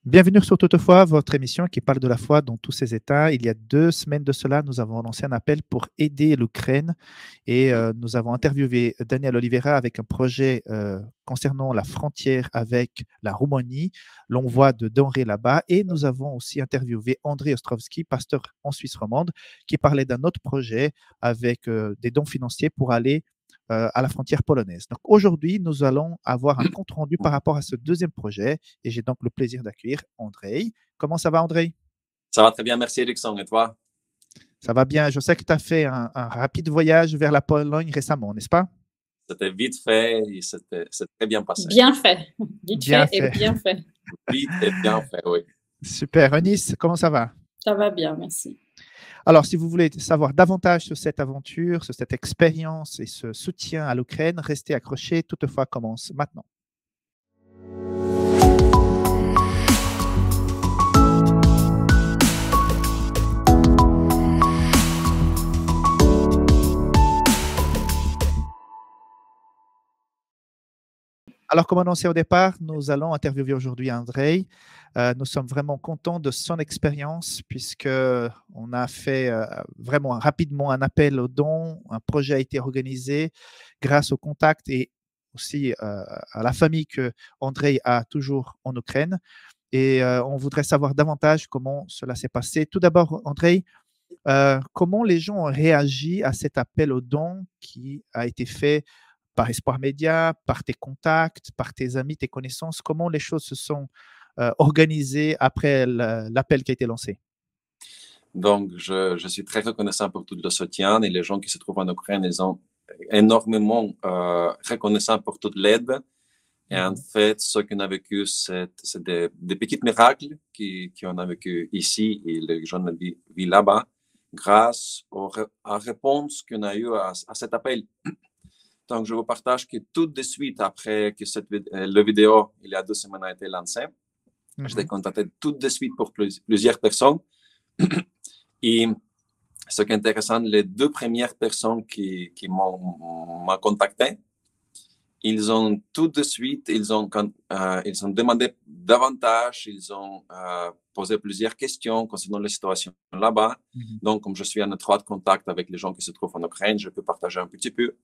Bienvenue sur Toutefois, votre émission qui parle de la foi dans tous ses états. Il y a 2 semaines de cela, nous avons lancé un appel pour aider l'Ukraine et nous avons interviewé Daniel Oliveira avec un projet concernant la frontière avec la Roumanie, l'envoi de denrées là-bas. Et nous avons aussi interviewé André Ostrovski, pasteur en Suisse romande, qui parlait d'un autre projet avec des dons financiers pour aller à la frontière polonaise. Donc aujourd'hui, nous allons avoir un compte rendu par rapport à ce deuxième projet et j'ai donc le plaisir d'accueillir André. Comment ça va, André? Ça va très bien, merci Erickson. Et toi? Ça va bien. Je sais que tu as fait un rapide voyage vers la Pologne récemment, n'est-ce pas? C'était vite fait et c'est très bien passé. Bien fait. Vite Bien fait et bien fait. Vite et bien fait, oui. Super. Eunice, comment ça va? Ça va bien, merci. Alors, si vous voulez savoir davantage sur cette aventure, sur cette expérience et ce soutien à l'Ukraine, restez accrochés. Toutefois commence maintenant. Alors, comme annoncé au départ, nous allons interviewer aujourd'hui André. Nous sommes vraiment contents de son expérience puisqu'on a fait vraiment rapidement un appel aux dons. Un projet a été organisé grâce au contact et aussi à la famille que André a toujours en Ukraine. Et on voudrait savoir davantage comment cela s'est passé. Tout d'abord, André, comment les gens ont réagi à cet appel aux dons qui a été fait par Espoir Média, par tes contacts, par tes amis, tes connaissances? Comment les choses se sont organisées après l'appel qui a été lancé? Donc, je suis très reconnaissant pour tout le soutien et les gens qui se trouvent en Ukraine, ils sont énormément reconnaissants pour toute l'aide. Et en fait, ce qu'on a vécu, c'est des petits miracles qu'on a vécu ici et les gens vivent là-bas grâce aux réponses qu'on a eues à cet appel. Donc, je vous partage que tout de suite après que la vidéo, il y a 2 semaines, a été lancée, j'étais contacté tout de suite pour plusieurs personnes. Et ce qui est intéressant, les 2 premières personnes qui m'ont contacté, ils ont tout de suite, ils ont demandé davantage, ils ont posé plusieurs questions concernant la situation là-bas. Donc, comme je suis en étroit contact avec les gens qui se trouvent en Ukraine, je peux partager un petit peu.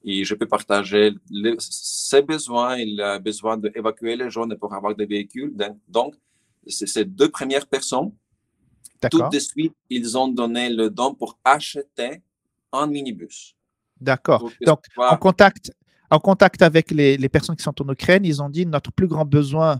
Et je peux partager ses besoins. Il a besoin d'évacuer les gens pour avoir des véhicules. Donc, ces 2 premières personnes, tout de suite, ils ont donné le don pour acheter un minibus. D'accord. Donc, en contact avec les personnes qui sont en Ukraine, ils ont dit notre plus grand besoin,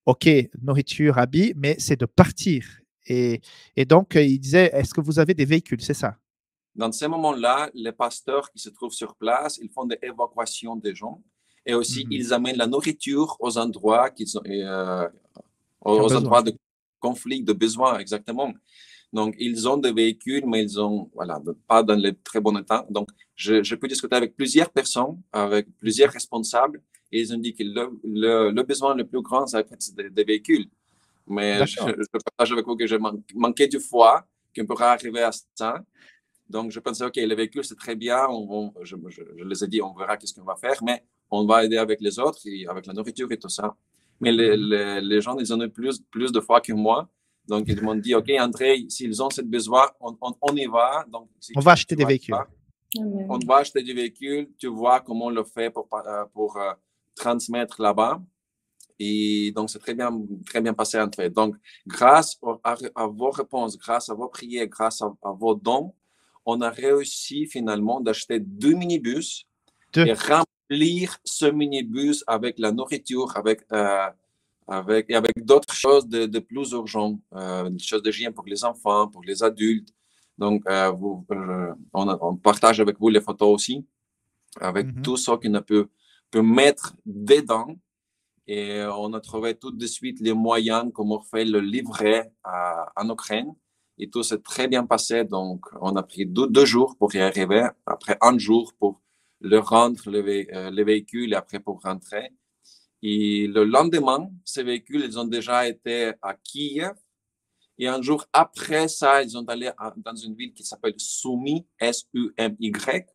OK, nourriture, habits, mais c'est de partir. Et donc, ils disaient, est-ce que vous avez des véhicules? C'est ça? Dans ces moments-là, les pasteurs qui se trouvent sur place, ils font des évacuations des gens et aussi ils amènent la nourriture aux endroits aux endroits de conflit, de besoin, exactement. Donc, ils ont des véhicules, mais ils ont, voilà, pas dans les très bons état. Donc, je peux discuter avec plusieurs personnes, avec plusieurs responsables, et ils ont dit que le besoin le plus grand, c'est des véhicules. Mais je partage avec vous que j'ai manqué du foi qu'on pourra arriver à ça. Donc, je pensais, OK, les véhicules, c'est très bien. Je les ai dit, on verra qu'est-ce qu'on va faire, mais on va aider avec les autres, et avec la nourriture et tout ça. Mais les gens, ils en ont plus de foi que moi. Donc, ils m'ont dit, OK, André, s'ils ont ce besoin, on y va. Donc, on va acheter des véhicules. On va acheter des véhicules. Tu vois comment on le fait pour transmettre là-bas. Et donc, c'est très bien passé, André. Donc, grâce à vos réponses, grâce à vos prières, grâce à vos dons, on a réussi finalement d'acheter 2 minibus et remplir ce minibus avec la nourriture, avec d'autres choses de plus urgentes, des choses d'hygiène pour les enfants, pour les adultes. Donc, on partage avec vous les photos aussi, avec tout ce qu'on peut mettre dedans. Et on a trouvé tout de suite les moyens comment faire le livret en Ukraine. Et tout s'est très bien passé. Donc, on a pris 2 jours pour y arriver. Après 1 jour pour le rendre, les véhicules, et après pour rentrer. Et le lendemain, ces véhicules, ils ont déjà été à Kiev. Et 1 jour après ça, ils sont allés dans une ville qui s'appelle Sumy, S-U-M-Y.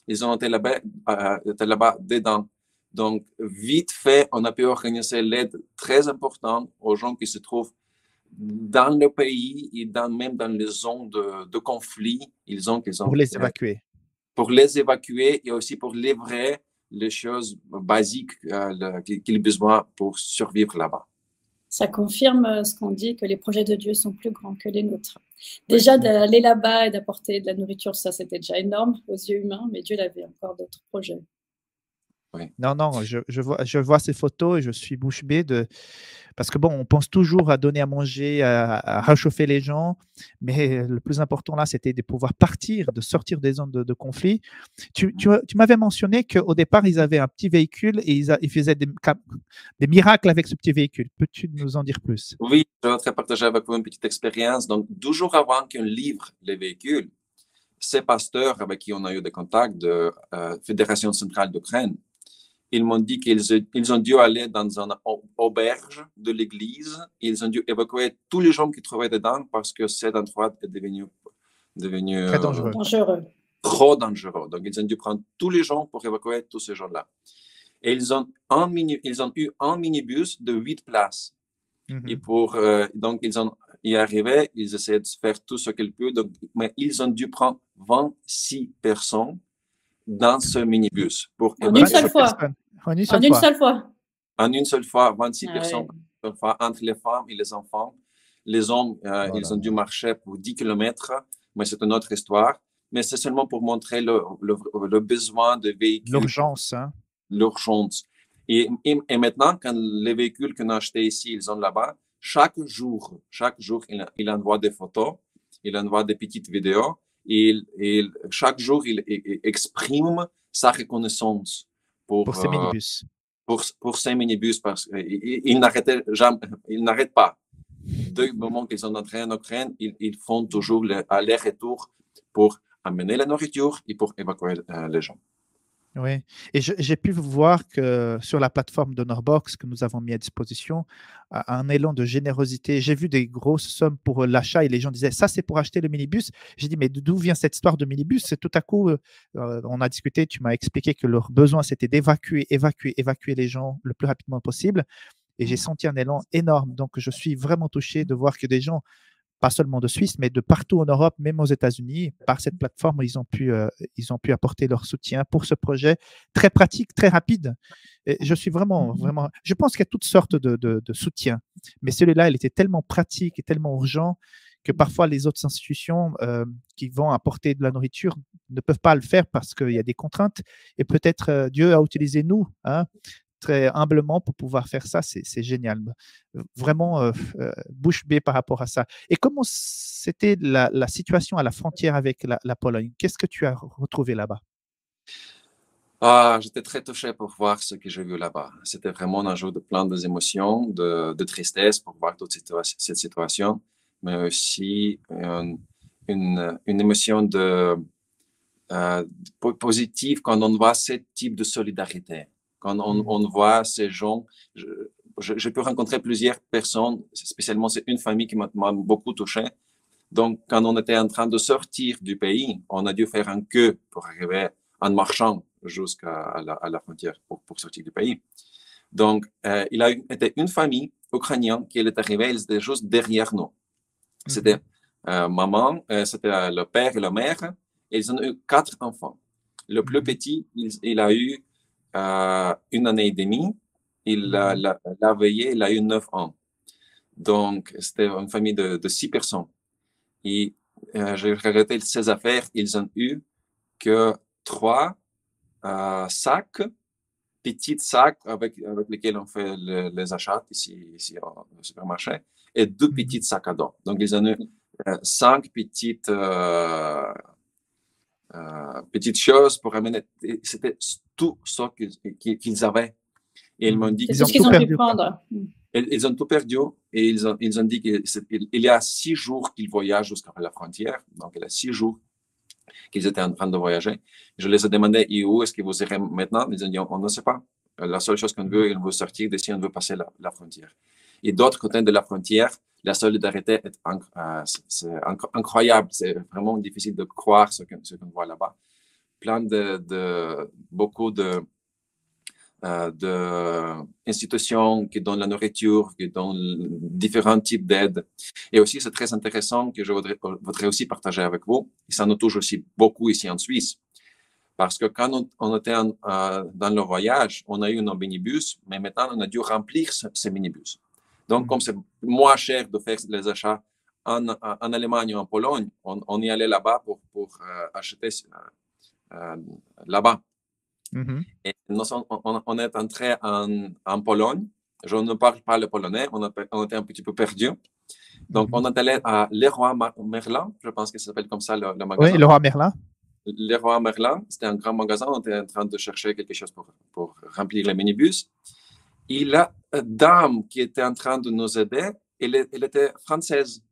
Ils ont été là-bas dedans. Donc, vite fait, on a pu organiser l'aide très importante aux gens qui se trouvent dans le pays et même dans les zones de conflit. Pour les évacuer. Pour les évacuer et aussi pour livrer les choses basiques qu'ils ont besoin pour survivre là-bas. Ça confirme ce qu'on dit, que les projets de Dieu sont plus grands que les nôtres. Déjà, d'aller là-bas et d'apporter de la nourriture, ça, c'était déjà énorme aux yeux humains, mais Dieu avait encore d'autres projets. Oui. Non, je vois ces photos et je suis bouche bée parce que bon, on pense toujours à donner à manger, à réchauffer les gens, mais le plus important là, c'était de pouvoir partir, de sortir des zones de conflit. Tu m'avais mentionné qu'au départ, ils avaient un petit véhicule et ils faisaient des miracles avec ce petit véhicule. Peux-tu nous en dire plus? Oui, je voudrais partager avec vous une petite expérience. Donc, 2 jours avant qu'on livre les véhicules, ces pasteurs avec qui on a eu des contacts de Fédération centrale d'Ukraine, ils m'ont dit qu'ils ont dû aller dans une auberge de l'église. Ils ont dû évacuer tous les gens qui trouvaient dedans parce que cet endroit est devenu très dangereux. Trop dangereux. Donc, ils ont dû prendre tous les gens pour évacuer tous ces gens-là. Et ils ont eu un minibus de 8 places. Et donc, ils ont y arrivé, ils essayaient de faire tout ce qu'ils peuvent, mais ils ont dû prendre 26 personnes dans ce minibus. En une seule fois. En une seule fois. En une seule fois, 26 personnes entre les femmes et les enfants. Les hommes, ils ont dû marcher pour 10 km, mais c'est une autre histoire. Mais c'est seulement pour montrer le besoin de véhicules. L'urgence. Hein? L'urgence. Et maintenant, quand les véhicules qu'on a achetés ici, ils sont là-bas, chaque jour, il envoie des photos, il envoie des petites vidéos, et chaque jour, il exprime sa reconnaissance pour ces minibus. Pour ces minibus, parce qu'ils n'arrêtent pas. Dès le moment qu'ils sont entrés en Ukraine, ils font toujours aller-retour pour amener la nourriture et pour évacuer les gens. Oui, et j'ai pu voir que sur la plateforme DonorBox que nous avons mis à disposition, un élan de générosité. J'ai vu des grosses sommes pour l'achat et les gens disaient ça, c'est pour acheter le minibus. J'ai dit, mais d'où vient cette histoire de minibus? C'est tout à coup, on a discuté, tu m'as expliqué que leur besoin, c'était d'évacuer les gens le plus rapidement possible. Et j'ai senti un élan énorme. Donc, je suis vraiment touché de voir que des gens, pas seulement de Suisse, mais de partout en Europe, même aux États-Unis, par cette plateforme, ils ont pu apporter leur soutien pour ce projet très pratique, très rapide. Et je suis vraiment, je pense qu'il y a toutes sortes de soutiens, mais celui-là, il était tellement pratique et tellement urgent que parfois les autres institutions qui vont apporter de la nourriture ne peuvent pas le faire parce qu'il y a des contraintes. Et peut-être Dieu a utilisé nous, hein, très humblement pour pouvoir faire ça, c'est génial. Vraiment bouche bée par rapport à ça. Et comment c'était la situation à la frontière avec la Pologne? Qu'est-ce que tu as retrouvé là-bas? J'étais très touché pour voir ce que j'ai vu là-bas. C'était vraiment un jour de plein d'émotions, de tristesse pour voir toute cette situation, mais aussi une émotion positive quand on voit ce type de solidarité. Quand on voit ces gens, j'ai pu rencontrer plusieurs personnes, spécialement c'est une famille qui m'a beaucoup touché. Donc, quand on était en train de sortir du pays, on a dû faire un queue pour arriver en marchant jusqu'à la frontière pour sortir du pays. Donc, il a été une famille ukrainienne qui est arrivée, ils étaient juste derrière nous. C'était maman, c'était le père et la mère, et ils ont eu 4 enfants. Le plus petit, il a eu 1 année et demie. Il l'a veillé, il a eu 9 ans. Donc, c'était une famille de 6 personnes. Et j'ai regardé ses affaires, ils ont eu que 3 sacs, petits sacs avec lesquels on fait les achats ici au supermarché, et 2 petits sacs à dos. Donc, ils ont eu 5 petites choses pour amener. C'était tout ce qu'ils avaient. Et ils m'ont dit c'est tout ce qu'ils ont pu prendre. Ils ont tout perdu et ils ont dit qu'il y a 6 jours qu'ils voyagent jusqu'à la frontière. Donc, il y a 6 jours qu'ils étaient en train de voyager. Je les ai demandé, et où est-ce que vous irez maintenant? Ils ont dit, on ne sait pas. La seule chose qu'on veut, on veut sortir d'ici, on veut passer la frontière. Et d'autre côté de la frontière, la solidarité est incroyable. C'est vraiment difficile de croire ce qu'on voit là-bas. Beaucoup de d'institutions qui donnent la nourriture, qui donnent différents types d'aides. Et aussi, c'est très intéressant que je voudrais aussi partager avec vous. Et ça nous touche aussi beaucoup ici en Suisse. Parce que quand on était dans le voyage, on a eu un minibus, mais maintenant, on a dû remplir ce minibus. Donc, comme c'est moins cher de faire les achats en Allemagne ou en Pologne, on y allait là-bas pour acheter là-bas. Et on est entré en Pologne. Je ne parle pas le polonais, on était un petit peu perdu. Donc, on est allé à Leroy Merlin, je pense que ça s'appelle comme ça le magasin. Oui, Leroy Merlin. Leroy Merlin, c'était un grand magasin. On était en train de chercher quelque chose pour remplir le minibus. Et la dame qui était en train de nous aider, elle était française.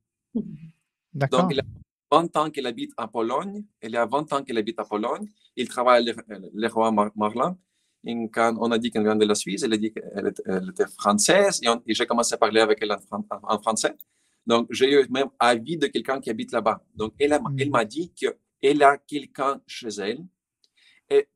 D'accord. Donc, il y a 20 ans qu'elle habite en Pologne. Il y a 20 ans qu'elle habite en Pologne. Il travaille à Leroy Merlin. Et quand on a dit qu'elle vient de la Suisse, elle a dit qu'elle était française. Et j'ai commencé à parler avec elle en français. Donc, j'ai eu même avis de quelqu'un qui habite là-bas. Donc, elle m'a dit qu'elle a quelqu'un chez elle. Et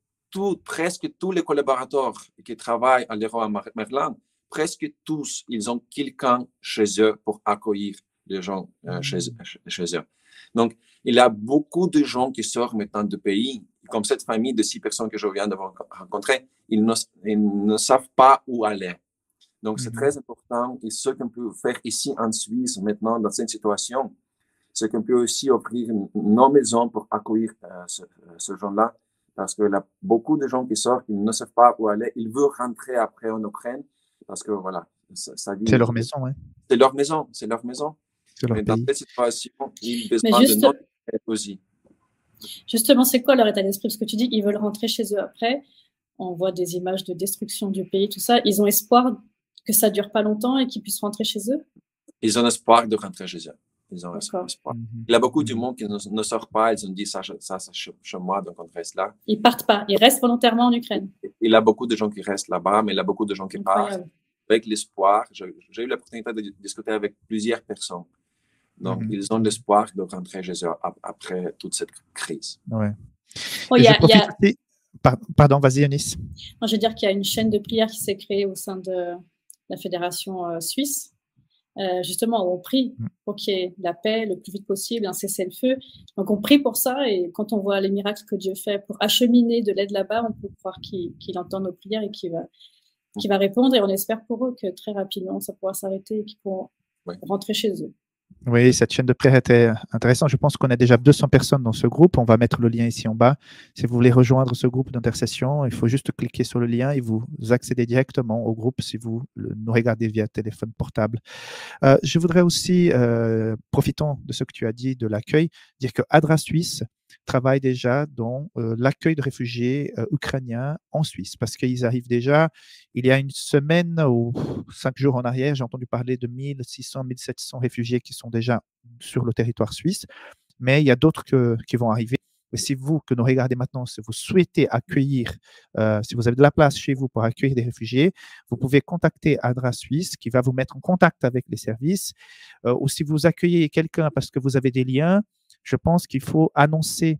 presque tous les collaborateurs qui travaillent à Leroy Merlin, presque tous, ils ont quelqu'un chez eux pour accueillir les gens chez eux. Donc, il y a beaucoup de gens qui sortent maintenant du pays, comme cette famille de 6 personnes que je viens de rencontrer, ils ne savent pas où aller. Donc, c'est très important. Et ce qu'on peut faire ici en Suisse, maintenant, dans cette situation, c'est qu'on peut aussi offrir nos maisons pour accueillir ce gens-là. Parce qu'il y a beaucoup de gens qui sortent, ils ne savent pas où aller. Ils veulent rentrer après en Ukraine parce que, voilà, ça vit. C'est leur maison, oui. C'est leur maison, c'est leur maison. Mais dans cette situation, ils ont besoin de notre aide aussi. Justement, c'est quoi leur état d'esprit? Parce que tu dis qu'ils veulent rentrer chez eux après. On voit des images de destruction du pays, tout ça. Ils ont espoir que ça ne dure pas longtemps et qu'ils puissent rentrer chez eux? Ils ont espoir de rentrer chez eux. Ils ont espoir. Il y a beaucoup de monde qui ne sort pas. Ils ont dit ça chez moi, donc on reste là. Ils partent pas. Ils restent volontairement en Ukraine. Il y a beaucoup de gens qui restent là-bas, mais il y a beaucoup de gens qui partent avec l'espoir. J'ai eu l'opportunité de discuter avec plusieurs personnes. Donc, ils ont l'espoir de rentrer chez eux après toute cette crise. Ouais. Pardon, vas-y, Eunice. Je veux dire qu'il y a une chaîne de prière qui s'est créée au sein de la Fédération suisse. Justement, on prie pour qu'il y ait la paix le plus vite possible, un cessez-le-feu. Donc, on prie pour ça et quand on voit les miracles que Dieu fait pour acheminer de l'aide là-bas, on peut croire qu'il entend nos prières et qu'il va répondre. Et on espère pour eux que très rapidement, ça pourra s'arrêter et qu'ils pourront rentrer chez eux. Oui, cette chaîne de prière était intéressante. Je pense qu'on a déjà 200 personnes dans ce groupe. On va mettre le lien ici en bas. Si vous voulez rejoindre ce groupe d'intercession, il faut juste cliquer sur le lien et vous accédez directement au groupe si vous nous regardez via téléphone portable. Je voudrais aussi, profitant de ce que tu as dit de l'accueil, dire que ADRA Suisse travaille déjà dans l'accueil de réfugiés ukrainiens en Suisse parce qu'ils arrivent déjà. Il y a une semaine ou 5 jours en arrière, j'ai entendu parler de 1600, 1700 réfugiés qui sont déjà sur le territoire suisse, mais il y a d'autres qui vont arriver. Et si vous, que nous regardez maintenant, si vous souhaitez accueillir, si vous avez de la place chez vous pour accueillir des réfugiés, vous pouvez contacter ADRA Suisse qui va vous mettre en contact avec les services. Ou si vous accueillez quelqu'un parce que vous avez des liens, je pense qu'il faut annoncer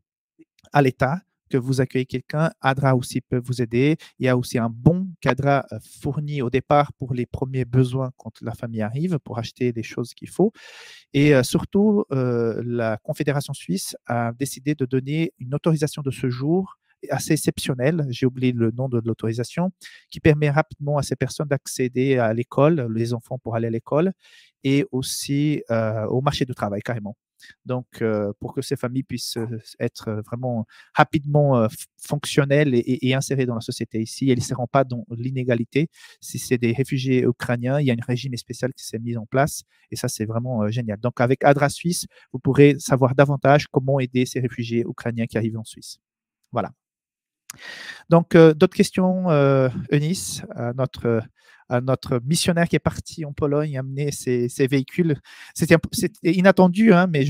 à l'État que vous accueillez quelqu'un. ADRA aussi peut vous aider. Il y a aussi un bon qu'ADRA fournit au départ pour les premiers besoins quand la famille arrive, pour acheter les choses qu'il faut. Et surtout, la Confédération suisse a décidé de donner une autorisation de séjour assez exceptionnelle, j'ai oublié le nom de l'autorisation, qui permet rapidement à ces personnes d'accéder à l'école, les enfants pour aller à l'école, et aussi au marché du travail carrément. Donc, pour que ces familles puissent être vraiment rapidement fonctionnelles et insérées dans la société ici, elles ne seront pas dans l'inégalité. Si c'est des réfugiés ukrainiens, il y a un régime spécial qui s'est mis en place et ça, c'est vraiment génial. Donc, avec ADRA Suisse, vous pourrez savoir davantage comment aider ces réfugiés ukrainiens qui arrivent en Suisse. Voilà. Donc, d'autres questions, Eunice, à notre missionnaire qui est parti en Pologne amener ses véhicules. C'était inattendu, hein, mais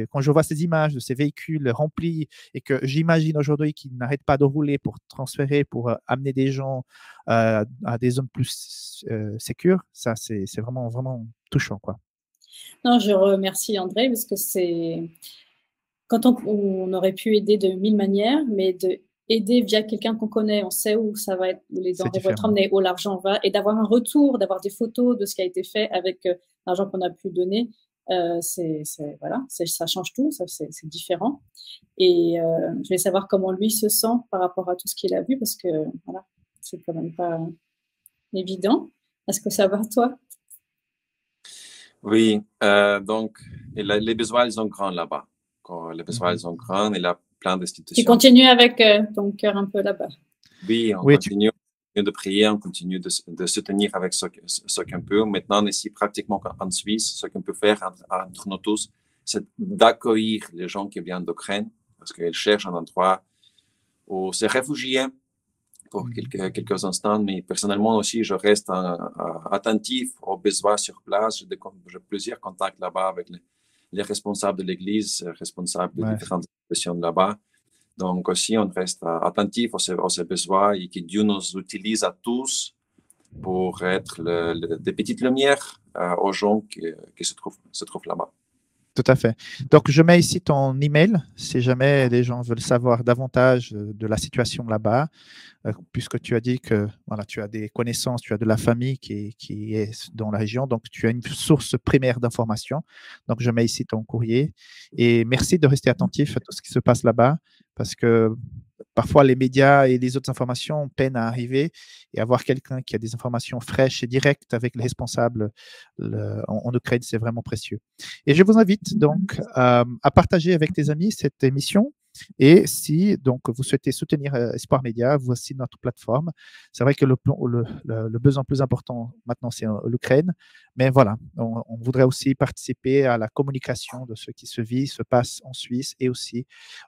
quand je vois ces images de ces véhicules remplis et que j'imagine aujourd'hui qu'ils n'arrêtent pas de rouler pour transférer, pour amener des gens à des zones plus sécures, ça, c'est vraiment, vraiment touchant, quoi. Non, je remercie André parce que c'est… Quand on aurait pu aider de 1000 manières, mais aider via quelqu'un qu'on connaît, on sait où ça va être, où les denrées vont être différent. emmenées, où l'argent va, et d'avoir un retour, d'avoir des photos de ce qui a été fait avec l'argent qu'on a pu donner, voilà, ça change tout, c'est différent. Et je vais savoir comment lui se sent par rapport à tout ce qu'il a vu, parce que voilà, c'est quand même pas évident. Est-ce que ça va, toi? Oui, donc les besoins, ils sont grands là-bas. Quand les besoins, ils sont grands, il y a plein Tu d'institutions. continues avec ton cœur un peu là-bas. Oui, on Oui, continue de prier, on continue de soutenir avec ce qu'on peut. Maintenant, ici, pratiquement en Suisse, ce qu'on peut faire entre nous tous, c'est d'accueillir les gens qui viennent d'Ukraine, parce qu'ils cherchent un endroit où se réfugier pour quelques instants. Mais personnellement aussi, je reste attentif aux besoins sur place. J'ai plusieurs contacts là-bas avec les responsables de l'Église, responsables de différentes institutions là-bas. Donc aussi, on reste attentif à ces besoins et que Dieu nous utilise à tous pour être des petites lumières aux gens qui se trouvent là-bas. tout à fait. Donc, je mets ici ton email si jamais les gens veulent savoir davantage de la situation là-bas, puisque tu as dit que voilà, tu as des connaissances, tu as de la famille qui est dans la région, donc tu as une source primaire d'information. Donc, je mets ici ton courrier et merci de rester attentif à tout ce qui se passe là-bas, parce que parfois les médias et les autres informations peinent à arriver, et avoir quelqu'un qui a des informations fraîches et directes avec les responsables en Ukraine, c'est vraiment précieux. Et je vous invite donc à partager avec tes amis cette émission. Et si donc vous souhaitez soutenir Espoir Média, voici notre plateforme. C'est vrai que le besoin plus important maintenant, c'est l'Ukraine, mais voilà, on voudrait aussi participer à la communication de ce qui se passe en Suisse et aussi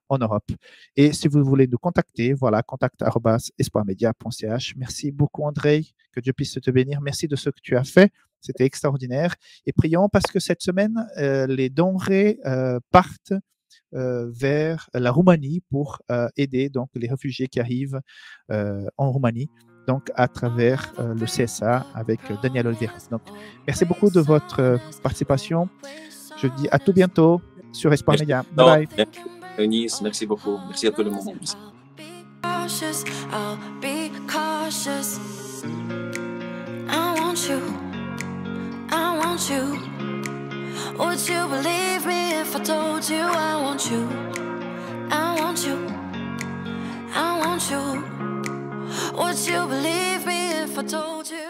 en Europe. Et si vous voulez nous contacter, voilà, contact@espoirmedia.ch. Merci beaucoup, André, que Dieu puisse te bénir. Merci de ce que tu as fait. C'était extraordinaire. Et prions parce que cette semaine, les denrées partent vers la Roumanie pour aider donc les réfugiés qui arrivent en Roumanie, donc à travers le CSA avec Daniel Oliveras. Donc, merci beaucoup de votre participation. Je dis à tout bientôt sur Espoir Média. Bye bye. Eunice, merci beaucoup. Merci à tout le monde. Merci. I'll be cautious. I want you. I want you. Would you believe me if I told you I want you? I want you. I want you. Would you believe me if I told you?